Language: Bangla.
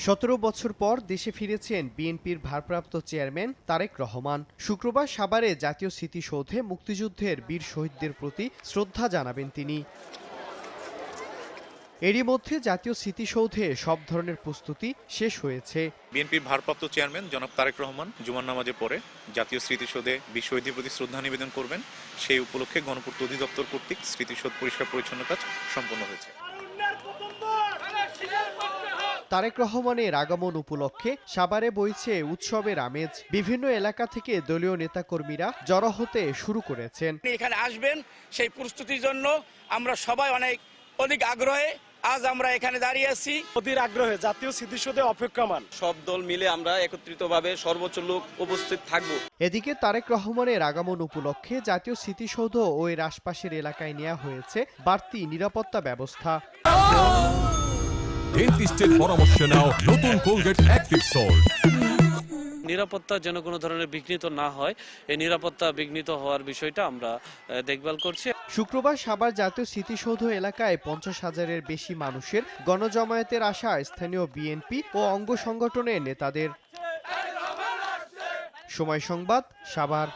17 বছর পর দেশে ফিরেছেন বিএনপির ভারপ্রাপ্ত চেয়ারম্যান তারেক রহমান। শুক্রবার সাভারে জাতীয় স্মৃতিসৌধে মুক্তিযুদ্ধের বীর শহীদদের প্রতি শ্রদ্ধা জানাবেন তিনি। এরই মধ্যে জাতীয় স্মৃতিসৌধে সব ধরনের প্রস্তুতি শেষ হয়েছে। বিএনপির ভারপ্রাপ্ত চেয়ারম্যান জনাব তারেক রহমান জুমার নামাজের পরে জাতীয় স্মৃতিসৌধে বীর শহীদদের প্রতি শ্রদ্ধা নিবেদন করবেন। সেই উপলক্ষে গণপূর্ত অধিদপ্তর কর্তৃক স্মৃতিসৌধ পরিষ্কার পরিচ্ছন্ন কাজ সম্পন্ন হয়েছে। তারেক রহমানের আগমন উপলক্ষে সাভারে বইছে উৎসবের আমেজ। বিভিন্ন এলাকা থেকে দলীয় নেতাকর্মীরা জড়ো হতে শুরু করেছেন। এখানে আসবেন সেই প্রস্তুতির জন্য আমরা সবাই অধিক আগ্রহে আজ আমরা এখানে দাঁড়িয়ে আছি। অধীর আগ্রহে জাতীয় স্মৃতিসৌধে অপেক্ষমান। সব দল মিলে আমরা একত্রিতভাবে সর্বোচ্চ লোক উপস্থিত থাকব। এদিকে তারেক রহমানের আগমন উপলক্ষে জাতীয় স্মৃতিসৌধ ও এর আশপাশের এলাকায় নেওয়া হয়েছে বাড়তি নিরাপত্তা ব্যবস্থা। ডেন্টিস্টের পরামর্শ নাও নতুন কোলগেট অ্যাক্টিভ সল্ট। নিরাপত্তা যেন কোনো ধরনের বিঘ্নিত না হয়, এই নিরাপত্তা বিঘ্নিত হওয়ার বিষয়টা আমরা দেখভাল করছি। শুক্রবার সাভার জাতীয় স্মৃতিসৌধ এলাকায় 50,000-এর বেশি মানুষের গণজমায়েতের আশায় স্থানীয় বিএনপি ও অঙ্গ সংগঠনের নেতাদের। সময় সংবাদ, সাভার।